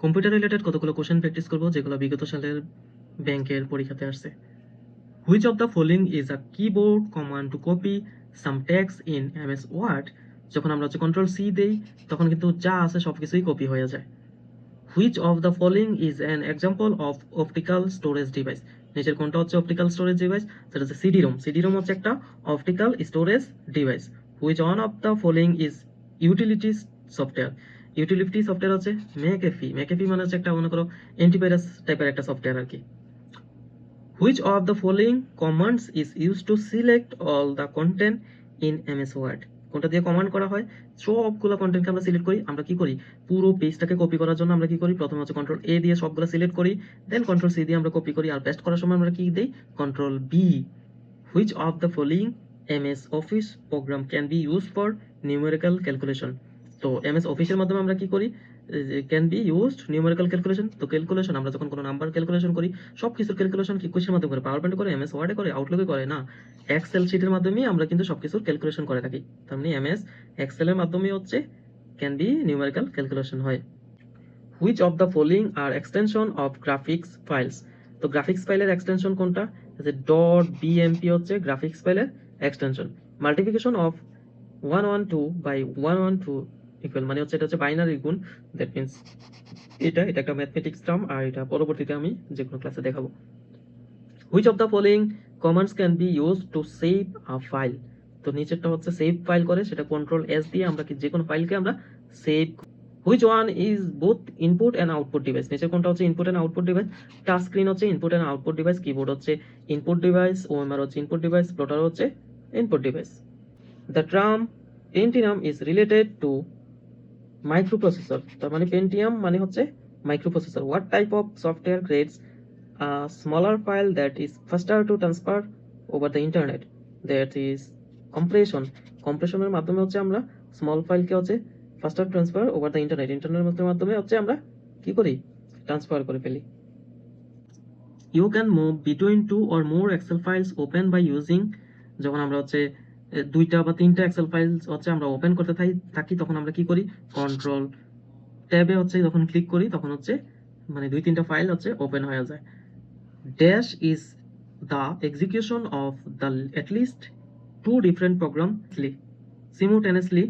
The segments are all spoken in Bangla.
কম্পিউটার রিলেটেড কতগুলো কোশ্চেন প্র্যাকটিস করব যেগুলো বিগত সালের ব্যাংকের পরীক্ষাতে আসছে। Which of the following is a keyboard command to copy some text in MS Word? যখন আমরা হচ্ছে কন্ট্রোল সি দেই তখন কিন্তু যা আছে সবকিছুই কপি হয়ে যায়। Which of the following is an example of optical storage device? নিচের কোনটা হচ্ছে অপটিক্যাল স্টোরেজ ডিভাইস? সেটা হচ্ছে সিডি-রোম। সিডি-রোম হচ্ছে একটা optical storage device. Which one of the following is utility software? Utility software হচ্ছে ম্যাকএফি। ম্যাকএফি মানে হচ্ছে একটা মনে করো অ্যান্টিভাইরাস টাইপের একটা সফটওয়্যার আর কি। Which of the following commands is used to select all the content in MS Word? কোনটা দিয়ে কমান্ড করা হয়? সবগুলো কন্টেন্টকে আমরা সিলেক্ট করি। আমরা কি করি? পুরো পেজটাকে কপি করার জন্য আমরা কি করি? প্রথমে হচ্ছে কন্ট্রোল এ দিয়ে সবগুলো সিলেক্ট করি, দেন কন্ট্রোল সি দিয়ে আমরা কপি করি, আর পেস্ট করার সময় আমরা কি দেই? Control B. Which of the following MS Office program can be used for numerical calculation? তো MS অফিসের মাধ্যমে আমরা কি করি? Can be used numerical calculation. তো ক্যালকুলেশন আমরা যখন কোনো নাম্বার ক্যালকুলেশন করি, সব কিছুর ক্যালকুলেশন কি কিসের মাধ্যমে করে? পাওয়ার পয়েন্টে করে, এমএস ওয়ার্ডে করে, আউটলুকে করে? না, এক্সেল শিটের মাধ্যমেই আমরা কিন্তু সবকিছুর ক্যালকুলেশন করে থাকি। তার মানে এমএস এক্সেলের মাধ্যমে হচ্ছে ক্যান বি নিউমেরিক্যাল ক্যালকুলেশন হয়। Which of the following are extension of graphics files? তো গ্রাফিক্স ফাইলের এক্সটেনশন কোনটা? ডট বিএমপি হচ্ছে গ্রাফিক্স ফাইলের extension. Multiplication of 112 by 112 equal মানে হচ্ছে এটা হচ্ছে বাইনারি গুণ। দ্যাট মিন্স এটা একটা ম্যাথমেটিক্স টার্ম, আর এটা পরবর্তীতে আমি যে কোনো ক্লাসে দেখাবো। Which of the following commands can be used to save a file? তো নিচেরটা হচ্ছে সেভ ফাইল করে, সেটা কন্ট্রোল এস দিয়ে আমরা কি যে কোনো ফাইলকে আমরা save. Which one is both input and output device? নিচের কোনটা হচ্ছে input and output device? Touch screen হচ্ছে input and output device, keyboard হচ্ছে ইনপুট ডিভাইস, ওএমআর হচ্ছে ইনপুট ডিভাইস, প্লটার হচ্ছে input device. The term Pentium is related to microprocessor. তার মানে Pentium মানে হচ্ছে microprocessor. What type of software creates a smaller file that is faster to transfer over the internet? That is compression. Compression এর মাধ্যমে হচ্ছে আমরা স্মল ফাইলকে হচ্ছে faster transfer over the internet. ইন্টারনেটের মাধ্যমে হচ্ছে আমরা কি করি? ট্রান্সফার করে ফেলি। You can move between two or more Excel files open by using, যখন আমরা হচ্ছে দুইটা বা তিনটা এক্সেল ফাইল হচ্ছে আমরা ওপেন করতে থাকি তখন আমরা কি করি? কন্ট্রোল ট্যাবে হচ্ছে যখন ক্লিক করি তখন হচ্ছে মানে দুই তিনটা ফাইল হচ্ছে ওপেন হয়ে যায়। Dash is the execution of the at least two different programs simultaneously,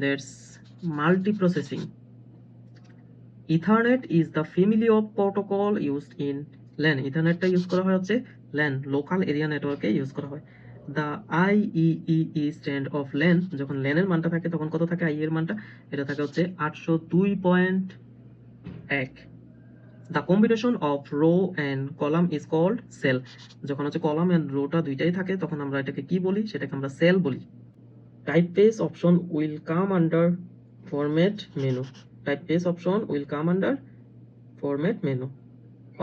that's multiprocessing. Ethernet is the family of protocol used in LAN. ইথারনেটটা ইউজ করা হয় হচ্ছে LAN, লোকাল এরিয়া নেটওয়ার্কে ইউজ করা হয়। The IEEE stand of LAN, যখন LAN এর মানটা থাকে তখন কত থাকে? আই এর মানটা এটা থাকে হচ্ছে 802.1। The combination of row and column is called cell. যখন হচ্ছে কলাম এন্ড রোটা দুইটাই থাকে তখন আমরা এটাকে কি বলি? সেটাকে আমরা সেল বলি। Typeface option will come under format menu. Typeface option will come under format menu.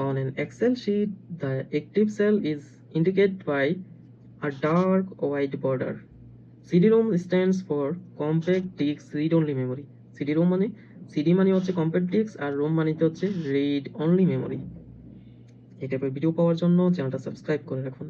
On an Excel sheet, the active cell is indicated by a dark white border. CD-ROM stands for compact disk read only memory. CD-ROM মানে CD মানে হচ্ছে compact disk আর ROM মানে হচ্ছে read only memory। এই টাইপের ভিডিও পাওয়ার জন্য চ্যানেলটা সাবস্ক্রাইব করে রাখুন।